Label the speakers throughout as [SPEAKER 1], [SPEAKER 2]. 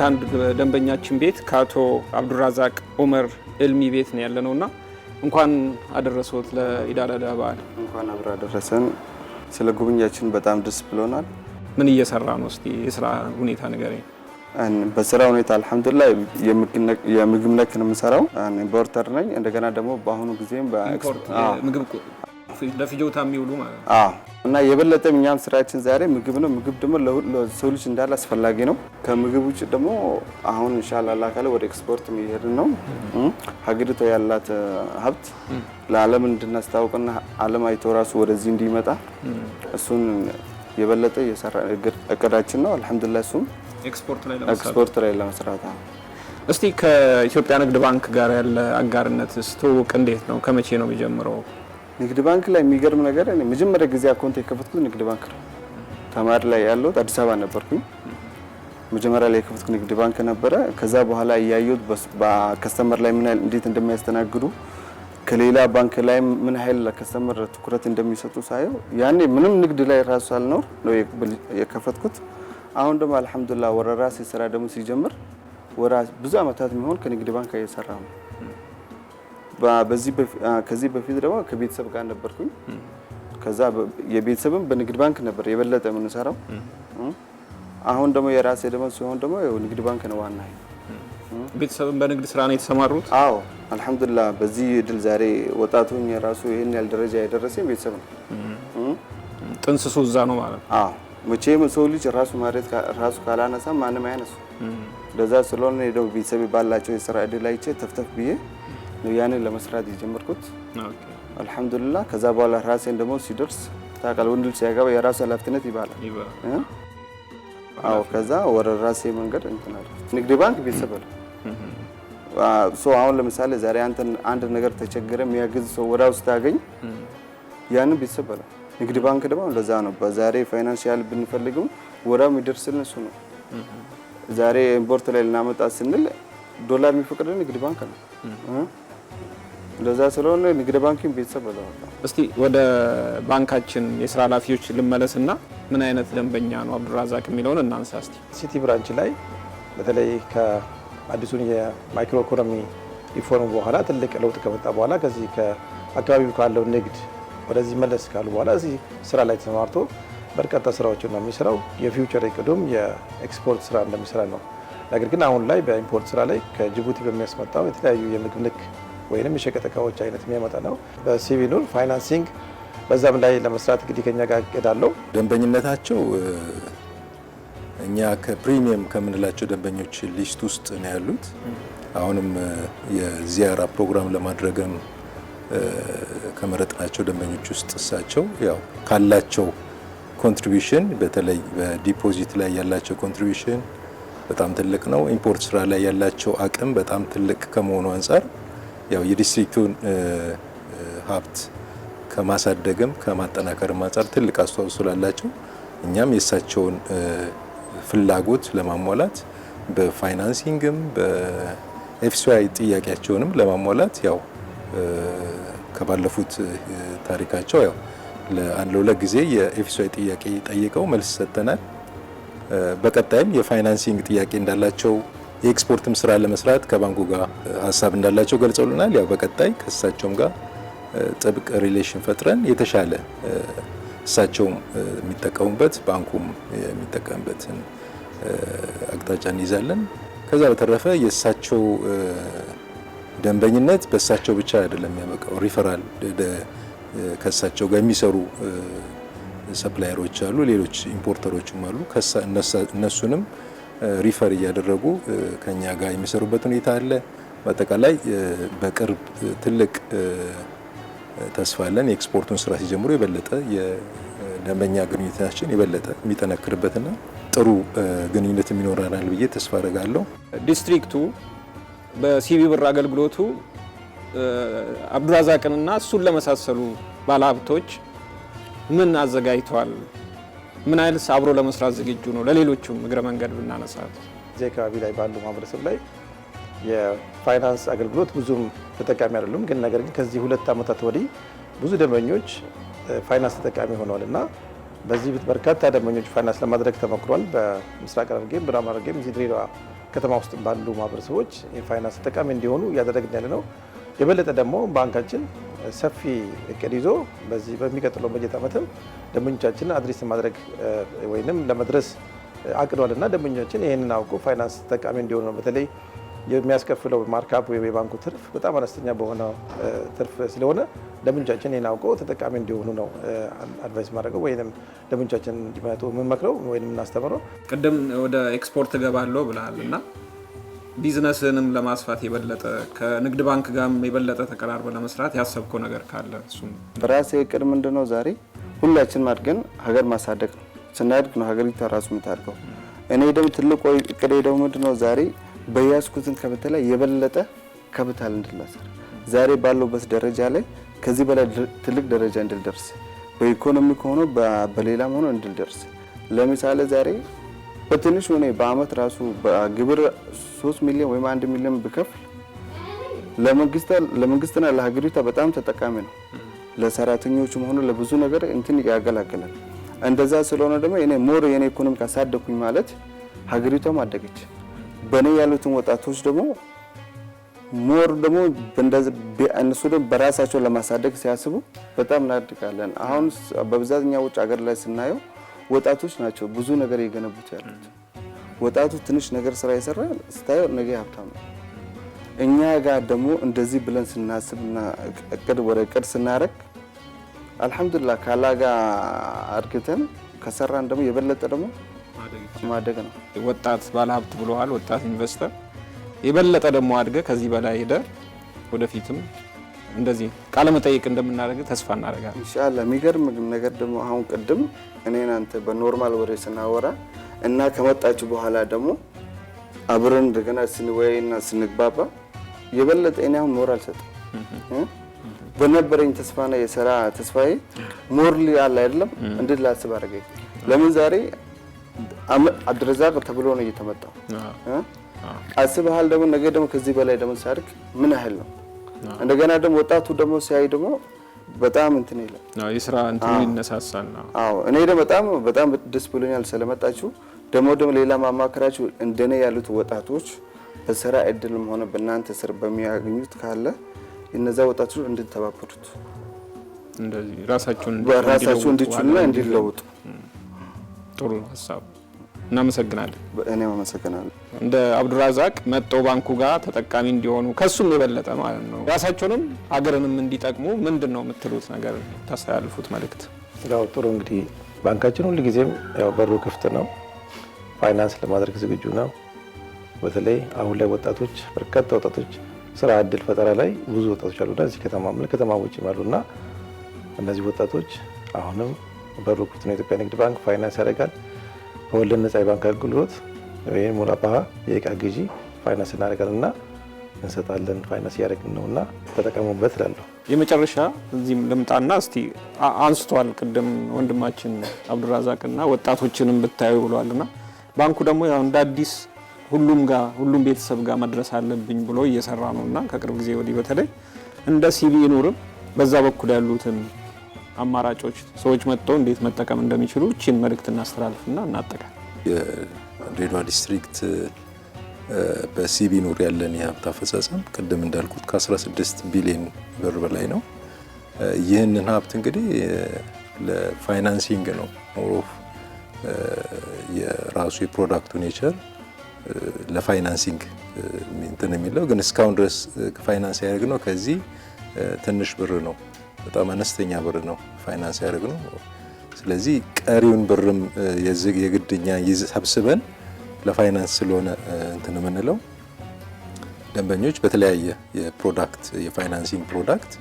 [SPEAKER 1] ከአንድ ደንበኛችን ቤት ከአቶ አብዱራዛቅ ኡመር እልሚ ቤት ነው ያለነውና እንኳን አደረሰዎት ለኢድ አል አድሃ በዓል።
[SPEAKER 2] እንኳን አብራ አደረሰን። ስለ ጉብኛችን በጣም ደስ ብሎናል።
[SPEAKER 1] ምን እየሰራ ነው? እስቲ የስራ ሁኔታ ንገረኝ።
[SPEAKER 2] በስራ ሁኔታ አልহামዱሊላህ የምግብ ነክ ነው የምሰራው። ኢምፖርተር ነኝ። እንደገና ደግሞ በአሁኑ ጊዜም
[SPEAKER 1] ምግብ ለፍጆታ የሚውሉ ማለት ነው።
[SPEAKER 2] እና የበለጠ እኛም ስራችን ዛሬ ምግብ ነው። ምግብ ደግሞ ለሰው ልጅ እንዳለ አስፈላጊ ነው። ከምግብ ውጭ ደግሞ አሁን ኢንሻአላህ አላህ ካለ ወደ ኤክስፖርት የሚሄድ ነው። ሀገሪቱ ያላት ሀብት ለዓለም እንድናስተዋውቅና ዓለም አይቶ ራሱ ወደዚህ እንዲመጣ እሱን የበለጠ የሰራ እቅዳችን ነው። አልহামዱሊላህ እሱም ኤክስፖርት ላይ ለመስራት።
[SPEAKER 1] እስቲ ከኢትዮጵያ ንግድ ባንክ ጋር ያለ አጋርነት ስትውቅ እንዴት ነው? ከመቼ ነው የሚጀምረው?
[SPEAKER 2] ንግድ ባንክ ላይ የሚገርም ነገር እኔ መጀመሪያ ጊዜ አካውንት የከፈትኩት ንግድ ባንክ ነው። ተማሪ ላይ ያለሁት አዲስ አበባ ነበርኩኝ። መጀመሪያ ላይ የከፈትኩት ንግድ ባንክ ነበረ። ከዛ በኋላ ያየሁት በከስተመር ላይ ምን ያህል እንዴት እንደሚያስተናግዱ ከሌላ ባንክ ላይ ምን ያህል ለከስተመር ትኩረት እንደሚሰጡ ሳየው ያኔ ምንም ንግድ ላይ ራሱ ሳልኖር ነው የከፈትኩት። አሁን ደግሞ አልহামዱሊላህ ወራራሴ ስራ ደግሞ ሲጀምር ብዙ አመታት የሚሆን ከንግድ ባንክ እየሰራሁ ነው። ከዚህ በፊት ደግሞ ከቤተሰብ ጋር ነበርኩኝ። ከዛ የቤተሰብም በንግድ ባንክ ነበር የበለጠ የምንሰራው። አሁን ደግሞ የራሴ ደግሞ ሲሆን ደግሞ ንግድ ባንክ ነው ዋና።
[SPEAKER 1] ቤተሰብም በንግድ ስራ ነው የተሰማሩት?
[SPEAKER 2] አዎ አልহামዱሊላህ በዚህ እድል ዛሬ ወጣቱኝ ራሱ ይሄን ያህል ደረጃ የደረሰኝ ቤተሰብ ነው።
[SPEAKER 1] ጥንስሱ እዛ ነው ማለት ነው።
[SPEAKER 2] አዎ መቼም ሰው ልጅ ራሱ ማለት ራሱ ካላነሳ ማንም አያነሱ። ለዛ ስለሆነ ደግሞ ቤተሰብ ባላቸው የስራ እድል አይቼ ተፍተፍ ብዬ ነው ያንን ለመስራት የጀመርኩት። አልহামዱሊላህ ከዛ በኋላ ራሴን ደግሞ ሲደርስ ታውቃለህ ወንድ ልጅ ሲያገባ የራሱ ኃላፊነት ይባላል። አዎ ከዛ ወደ ራሴ መንገድ እንተናል። ንግድ ባንክ ቤተሰብ ነው። አሁን ለምሳሌ ዛሬ አንድ ነገር ተቸገረ የሚያግዝ ሰው ወዳው ስታገኝ ያንን ቤተሰብ ነው። ንግድ ባንክ ደግሞ ለዛ ነው በዛሬ ፋይናንሻል ብንፈልግም ወዳው የሚደርስልን እሱ ነው። ዛሬ ኢምፖርት ላይ ልናመጣ ስንል ዶላር የሚፈቅድልን ንግድ ባንክ ነው። ለዛ ስለሆነ ንግድ ባንክን ቤተሰብ ነው።
[SPEAKER 1] እስቲ ወደ ባንካችን የስራ ኃላፊዎች ልመለስና ምን አይነት ደንበኛ ነው አብዱራዛቅ የሚለውን እናንሳ እስቲ።
[SPEAKER 3] ሲቲ ብራንች ላይ በተለይ ከአዲሱን የማይክሮ ኢኮኖሚ ሪፎርም በኋላ ትልቅ ለውጥ ከመጣ በኋላ ከዚህ ከአካባቢው ካለው ንግድ ወደዚህ መለስ ካሉ በኋላ እዚህ ስራ ላይ ተሰማርቶ በርካታ ስራዎችን ነው የሚሰራው። የፊውቸር እቅዱም የኤክስፖርት ስራ እንደሚሰራ ነው። ነገር ግን አሁን ላይ በኢምፖርት ስራ ላይ ከጅቡቲ በሚያስመጣው የተለያዩ የምግብ ነክ ወይንም የሸቀጥ እቃዎች አይነት የሚያመጣ ነው። በሲቪል ፋይናንሲንግ በዛም ላይ ለመስራት እንግዲህ ከኛ ጋር እቅዳለሁ።
[SPEAKER 4] ደንበኝነታቸው እኛ ከፕሪሚየም ከምንላቸው ደንበኞች ሊስት ውስጥ ነው ያሉት። አሁንም የዚያራ ፕሮግራም ለማድረግም ከመረጥናቸው ደንበኞች ውስጥ እሳቸው ያው ካላቸው ኮንትሪቢዩሽን በተለይ በዲፖዚት ላይ ያላቸው ኮንትሪቢዩሽን በጣም ትልቅ ነው። ኢምፖርት ስራ ላይ ያላቸው አቅም በጣም ትልቅ ከመሆኑ አንፃር ያው የዲስትሪክቱን ሀብት ከማሳደግም ከማጠናከርም አንፃር ትልቅ አስተዋጽኦ ስላላቸው እኛም የእሳቸውን ፍላጎት ለማሟላት በፋይናንሲንግም በኤፍሲአይ ጥያቄያቸውንም ለማሟላት ያው ከባለፉት ታሪካቸው ያው ለሁለት ጊዜ የኤፍሲአይ ጥያቄ ጠይቀው መልስ ሰጥተናል። በቀጣይም የፋይናንሲንግ ጥያቄ እንዳላቸው የኤክስፖርትም ስራ ለመስራት ከባንኩ ጋር ሀሳብ እንዳላቸው ገልጸውልናል። ያው በቀጣይ ከእሳቸውም ጋር ጥብቅ ሪሌሽን ፈጥረን የተሻለ እሳቸውም የሚጠቀሙበት ባንኩም የሚጠቀምበትን አቅጣጫ እንይዛለን። ከዛ በተረፈ የእሳቸው ደንበኝነት በእሳቸው ብቻ አይደለም የሚያበቃው። ሪፈራል ከእሳቸው ጋር የሚሰሩ ሰፕላየሮች አሉ፣ ሌሎች ኢምፖርተሮችም አሉ። እነሱንም ሪፈር እያደረጉ ከኛ ጋር የሚሰሩበት ሁኔታ አለ። በአጠቃላይ በቅርብ ትልቅ ተስፋ አለን። የኤክስፖርቱን ስራ ሲጀምሩ የበለጠ የደንበኛ ግንኙነታችን የበለጠ የሚጠነክርበትና ጥሩ ግንኙነት የሚኖረናል ብዬ ተስፋ አደርጋለሁ።
[SPEAKER 1] ዲስትሪክቱ በሲቢ ብር አገልግሎቱ አብዱራዛቅንና እሱን ለመሳሰሉ ባለሀብቶች ምን አዘጋጅቷል? ምን አይነት አብሮ ለመስራት ዝግጁ ነው? ለሌሎቹም እግረ መንገድ ብናነሳት
[SPEAKER 3] እዚህ አካባቢ ላይ ባሉ ማህበረሰብ ላይ የፋይናንስ አገልግሎት ብዙም ተጠቃሚ አይደሉም። ግን ነገር ግን ከዚህ 2 ዓመታት ወዲህ ብዙ ደንበኞች ፋይናንስ ተጠቃሚ ሆነዋልና በዚህ በርካታ ደንበኞች ፋይናንስ ለማድረግ ተሞክሯል። በምስራቅ ሐረርጌም በምዕራብ ሐረርጌም እዚህ ድሬዳዋ ከተማ ውስጥ ባሉ ማህበረሰቦች የፋይናንስ ተጠቃሚ እንዲሆኑ እያደረግን ያለ ነው። የበለጠ ደግሞ ባንካችን ሰፊ እቅድ ይዞ በዚህ በሚቀጥለው በጀት ዓመትም ደንበኞቻችንን አድሬስ ማድረግ ወይንም ለመድረስ አቅዷልና ደንበኞቻችን ይህንን አውቁ ፋይናንስ ተጠቃሚ እንዲሆኑ ነው። በተለይ የሚያስከፍለው ማርካፕ ወይም የባንኩ ትርፍ በጣም አነስተኛ በሆነ ትርፍ ስለሆነ ደንበኞቻችን ይህን አውቀው ተጠቃሚ እንዲሆኑ ነው አድቫይስ ማድረገው ወይም ደንበኞቻችን እንዲመጡ የምንመክረው ወይም የምናስተምረው።
[SPEAKER 1] ቅድም ወደ ኤክስፖርት እገባለሁ ብለሃል እና ቢዝነስንም ለማስፋት የበለጠ ከንግድ ባንክ ጋርም የበለጠ ተቀራርበ ለመስራት ያሰብከው ነገር ካለ እሱም?
[SPEAKER 2] በራሴ እቅድ ምንድነው ዛሬ ሁላችንም አድገን ሀገር ማሳደግ ነው። ስናድግ ነው ሀገሪቷ ራሱ የምታድገው። እኔ ደግሞ ትልቁ እቅዴ ደግሞ ምንድነው ዛሬ በያዝኩትን ከብት ላይ የበለጠ ካፒታል እንድላሰር ዛሬ ባለውበት ደረጃ ላይ ከዚህ በላይ ትልቅ ደረጃ እንድልደርስ በኢኮኖሚ ሆኖ በሌላም ሆኖ እንድልደርስ። ለምሳሌ ዛሬ በትንሽ ሆነ በአመት ራሱ በግብር 3 ሚሊዮን ወይም 1 ሚሊዮን ብከፍል ለመንግስትና ለሀገሪቷ በጣም ተጠቃሚ ነው። ለሰራተኞቹም ሆነ ለብዙ ነገር እንትን ያገለግላል። እንደዛ ስለሆነ ደግሞ እኔ ሞር የኔ ኢኮኖሚ ካሳደኩኝ ማለት ሀገሪቷም አደገች። በኔ ያሉትን ወጣቶች ደግሞ ሞር ደግሞ እነሱ ደግሞ በራሳቸው ለማሳደግ ሲያስቡ በጣም እናድጋለን። አሁን በብዛት እኛ ውጭ ሀገር ላይ ስናየው ወጣቶች ናቸው ብዙ ነገር የገነቡት ያሉት። ወጣቱ ትንሽ ነገር ስራ የሰራ ስታየው ነገ ሀብታም ነው። እኛ ጋር ደግሞ እንደዚህ ብለን ስናስብና እቅድ ወደ እቅድ ስናረግ አልহামዱሊላህ ካላጋ አድርገን ከሰራን ደግሞ የበለጠ ደግሞ ማደግ ነው።
[SPEAKER 1] ወጣት ባለሀብት ብለዋል፣ ወጣት ኢንቨስተር የበለጠ ደግሞ አድገ ከዚህ በላይ ሄደ ወደፊትም እንደዚህ ቃለ መጠይቅ እንደምናደርግ ተስፋ እናደርጋለን
[SPEAKER 2] ኢንሻአላህ። የሚገርም ነገር ደግሞ አሁን ቅድም እኔና አንተ በኖርማል ወሬ ስናወራ እና ከመጣችሁ በኋላ ደግሞ አብረን እንደገና ስንወያይና ስንግባባ የበለጠ እኔ አሁን ሞራል ሰጠኝ። በነበረኝ ተስፋና የሰራ ተስፋዬ ሞርሊ አለ አይደለም እንድላስብ አደረገኝ። ለምን ዛሬ አብዱረዛቅ ተብሎ ነው እየተመጣው አስበሃል። ደግሞ ነገ ደግሞ ከዚህ በላይ ደግሞ ሲያድግ ምን ያህል ነው። እንደገና ደግሞ ወጣቱ ደግሞ ሲያይ ደግሞ በጣም እንትን ይላል
[SPEAKER 1] የስራ እንትን ይነሳሳል።
[SPEAKER 2] አዎ እኔ ደግሞ በጣም ደስ ብሎኛል ስለመጣችሁ። ደግሞ ሌላ ማማከራችሁ እንደኔ ያሉት ወጣቶች በስራ እድልም ሆነ በእናንተ ስር በሚያገኙት ካለ እነዛ ወጣቶች እንድትተባበሩት
[SPEAKER 1] እንደዚህ ራሳቸውን
[SPEAKER 2] እንዲችሉና እንዲለውጡ።
[SPEAKER 1] ጥሩ ሀሳብ። እናመሰግናለን።
[SPEAKER 2] እኔም አመሰግናለሁ።
[SPEAKER 1] እንደ አብዱረዛቅ መጥተው ባንኩ ጋር ተጠቃሚ እንዲሆኑ ከሱም የበለጠ ማለት ነው ራሳቸውንም ሀገርንም እንዲጠቅሙ ምንድነው የምትሉት ነገር ታስተላልፉት መልእክት?
[SPEAKER 3] ያው ጥሩ እንግዲህ ባንካችን ሁሉ ጊዜም ያው በሩ ክፍት ነው፣ ፋይናንስ ለማድረግ ዝግጁ ነው። በተለይ አሁን ላይ ወጣቶች በርካታ ወጣቶች ስራ እድል ፈጠራ ላይ ብዙ ወጣቶች አሉና እዚህ ከተማ ውጭ አሉና እነዚህ ወጣቶች አሁንም በሩ ክፍት ነው። የኢትዮጵያ ንግድ ባንክ ፋይናንስ ያደርጋል። በወለድ ነፃ የባንክ አገልግሎት ወይም ሙራባሃ የእቃ ግዢ ፋይናንስ እናደርጋለንና እንሰጣለን። ፋይናንስ እያደረግን ነውና ተጠቀሙበት እላለሁ።
[SPEAKER 1] የመጨረሻ እዚህም ልምጣና እስቲ አንስቷል ቅድም ወንድማችን አብዱረዛቅና ወጣቶችንም ብታዩ ብሏልና ባንኩ ደግሞ ያው እንደ አዲስ ሁሉም ቤተሰብ ጋር መድረስ አለብኝ ብሎ እየሰራ ነውና ከቅርብ ጊዜ ወዲህ በተለይ እንደ ሲቢ ኑርም በዛ በኩል ያሉትን አማራጮች ሰዎች መጥተው እንዴት መጠቀም እንደሚችሉ እቺን መልእክት እናስተላልፍና እናጠቃል።
[SPEAKER 4] የድሬዳዋ ዲስትሪክት በሲቢ ኑር ያለን የሀብት አፈጻጸም ቅድም እንዳልኩት ከ16 ቢሊዮን ብር በላይ ነው። ይህንን ሀብት እንግዲህ ለፋይናንሲንግ ነው ሞሮፍ የራሱ የፕሮዳክቱ ኔቸር ለፋይናንሲንግ እንትን የሚለው ግን እስካሁን ድረስ ፋይናንስ ያደርግነው ከዚህ ትንሽ ብር ነው፣ በጣም አነስተኛ ብር ነው ፋይናንስ ያደርግነው። ስለዚህ ቀሪውን ብርም የግድኛ ሰብስበን ለፋይናንስ ስለሆነ እንትን የምንለው ደንበኞች በተለያየ የፕሮዳክት የፋይናንሲንግ ፕሮዳክት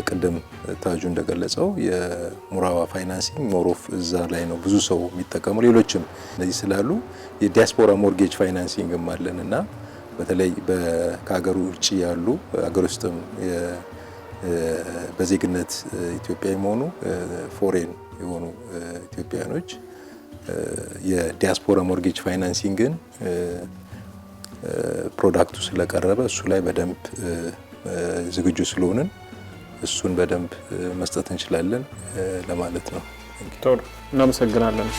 [SPEAKER 4] ቅድም ታጁ እንደገለጸው የሙራዋ ፋይናንሲንግ ሞሮፍ እዛ ላይ ነው ብዙ ሰው የሚጠቀሙ። ሌሎችም እነዚህ ስላሉ የዲያስፖራ ሞርጌጅ ፋይናንሲንግም አለን እና በተለይ ከሀገሩ ውጭ ያሉ ሀገር ውስጥም በዜግነት ኢትዮጵያ የሆኑ ፎሬን የሆኑ ኢትዮጵያኖች የዲያስፖራ ሞርጌጅ ፋይናንሲንግን ፕሮዳክቱ ስለቀረበ እሱ ላይ በደንብ ዝግጁ ስለሆንን እሱን በደንብ መስጠት እንችላለን ለማለት ነው።
[SPEAKER 1] ጥሩ፣ እናመሰግናለን።